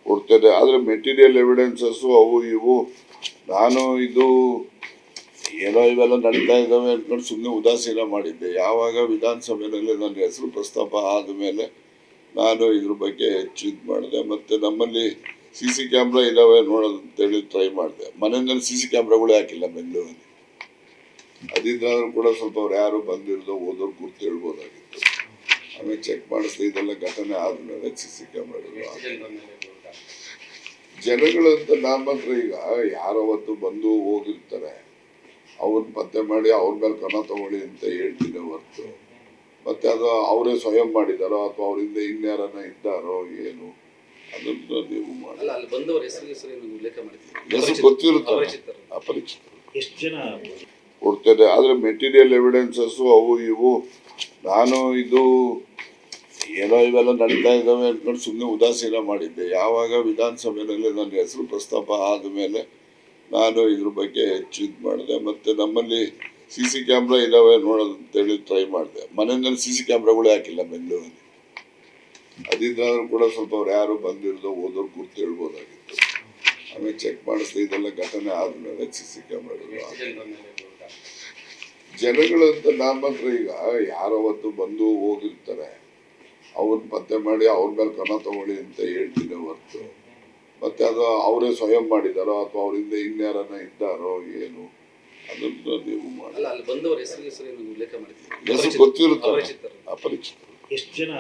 ಕೊಡ್ತೇನೆ. ಆದರೆ material evidences ಅವು ಇವು ನಾನು ಇದು ಏನೋ ಇವೆಲ್ಲ ನಡೀತಾ ಇದ್ದಾವೆ ಅಂದ್ಕೊಂಡು ಸುಮ್ಮನೆ ಉದಾಸೀನ ಮಾಡಿದ್ದೆ. ಯಾವಾಗ ವಿಧಾನಸಭೆಯಲ್ಲಿ ನನ್ನ ಹೆಸರು ಪ್ರಸ್ತಾಪ ಆದಮೇಲೆ ನಾನು ಇದ್ರ ಬಗ್ಗೆ ಹೆಚ್ಚು ಇದು ಮಾಡಿದೆ. ಮತ್ತು ನಮ್ಮಲ್ಲಿ CC ಕ್ಯಾಮ್ರಾ ಇದ್ದಾವೆ ನೋಡೋದು ಅಂತೇಳಿ ಟ್ರೈ ಮಾಡಿದೆ. ಮನೆಯಲ್ಲಿ CC ಕ್ಯಾಮ್ರಾಗಳೇ ಹಾಕಿಲ್ಲ ಬೆಂಗಳೂರಲ್ಲಿ. ಅದಿದ್ದಾದ್ರೂ ಕೂಡ ಸ್ವಲ್ಪ ಅವ್ರು ಯಾರು ಬಂದಿರೋದು ಓದೋರು ಗುರ್ತು ಹೇಳ್ಬೋದಾಗಿತ್ತು. ಆಮೇಲೆ ಚೆಕ್ ಮಾಡಿಸ್ದೆ. ಇದೆಲ್ಲ ಘಟನೆ ಆದಮೇಲೆ CC ಕ್ಯಾಮ್ರಾಗಳು ಜನಗಳಂತ ನಾನು ಮಾತ್ರ ಈಗ ಯಾರು ಅವತ್ತು ಬಂದು ಹೋಗಿರ್ತಾರೆ ಅವ್ರನ್ನ ಪತ್ತೆ ಮಾಡಿ ಅವ್ರ ಮೇಲೆ ಕ್ರಮ ತಗೊಳ್ಳಿ ಅಂತ ಹೇಳ್ತೀನಿ ಹೊರತು ಮತ್ತೆ ಅದು ಅವರೇ ಸ್ವಯಂ ಮಾಡಿದಾರೋ ಅಥವಾ ಅವರಿಂದ ಇನ್ಯಾರನ್ನ ಇದ್ದಾರೋ ಏನು ಅದನ್ನು ನೀವು ಮಾಡಿ ಹೆಸರು ಗೊತ್ತಿರುತ್ತಾರೆ ಅಪರಿಚಿತರು ಎಷ್ಟು ಜನ ಕೊಡ್ತೇನೆ. ಆದರೆ ಮೆಟೀರಿಯಲ್ ಎವಿಡೆನ್ಸಸ್ಸು ಅವು ಇವು ನಾನು ಇದು ಏನೋ ಇವೆಲ್ಲ ನಡೀತಾ ಇದ್ದಾವೆ ಅಂದ್ಕೊಂಡು ಸುಮ್ಮನೆ ಉದಾಸೀನ ಮಾಡಿದ್ದೆ. ಯಾವಾಗ ವಿಧಾನಸಭೆಯಲ್ಲಿ ನನ್ನ ಹೆಸರು ಪ್ರಸ್ತಾಪ ಆದಮೇಲೆ ನಾನು ಇದ್ರ ಬಗ್ಗೆ ಹೆಚ್ಚು ಇದು ಮಾಡಿದೆ. ಮತ್ತು ನಮ್ಮಲ್ಲಿ CC ಕ್ಯಾಮ್ರಾ ಇದ್ದಾವೆ ನೋಡೋದು ಅಂತೇಳಿ ಟ್ರೈ ಮಾಡಿದೆ. ಮನೆಯಲ್ಲಿ CC ಕ್ಯಾಮ್ರಾಗಳೇ ಹಾಕಿಲ್ಲ ಬೆಂಗಳೂರಲ್ಲಿ. ಅದಿದ್ದಾದ್ರೂ ಕೂಡ ಸ್ವಲ್ಪ ಅವ್ರು ಯಾರು ಬಂದಿರೋದು ಓದೋರು ಗುರ್ತು ಹೇಳ್ಬೋದಾಗಿತ್ತು. ಆಮೇಲೆ ಚೆಕ್ ಮಾಡಿಸ್ದೆ. ಇದೆಲ್ಲ ಘಟನೆ ಆದಮೇಲೆ CC ಕ್ಯಾಮ್ರಾಗಳು ಜನಗಳಂತ ನಾನು ಮಾತ್ರ ಈಗ ಯಾರು ಅವತ್ತು ಬಂದು ಹೋಗಿರ್ತಾರೆ ಅವ್ರನ್ನ ಪತ್ತೆ ಮಾಡಿ ಅವ್ರ ಮೇಲೆ ಕ್ರಮ ತಗೊಳ್ಳಿ ಅಂತ ಹೇಳ್ತೀನಿ ಹೊರತು ಮತ್ತೆ ಅದು ಅವರೇ ಸ್ವಯಂ ಮಾಡಿದಾರೋ ಅಥವಾ ಅವರಿಂದ ಇನ್ಯಾರನ್ನ ಇದ್ದಾರೋ ಏನು ಅದನ್ನು ನೀವು ಮಾಡಿ ಬಂದವರ ಹೆಸರು ಹೆಸರು ಗೊತ್ತಿರುತ್ತಾರೆ ಅಪರಿಚಿತರು ಎಷ್ಟು ಜನ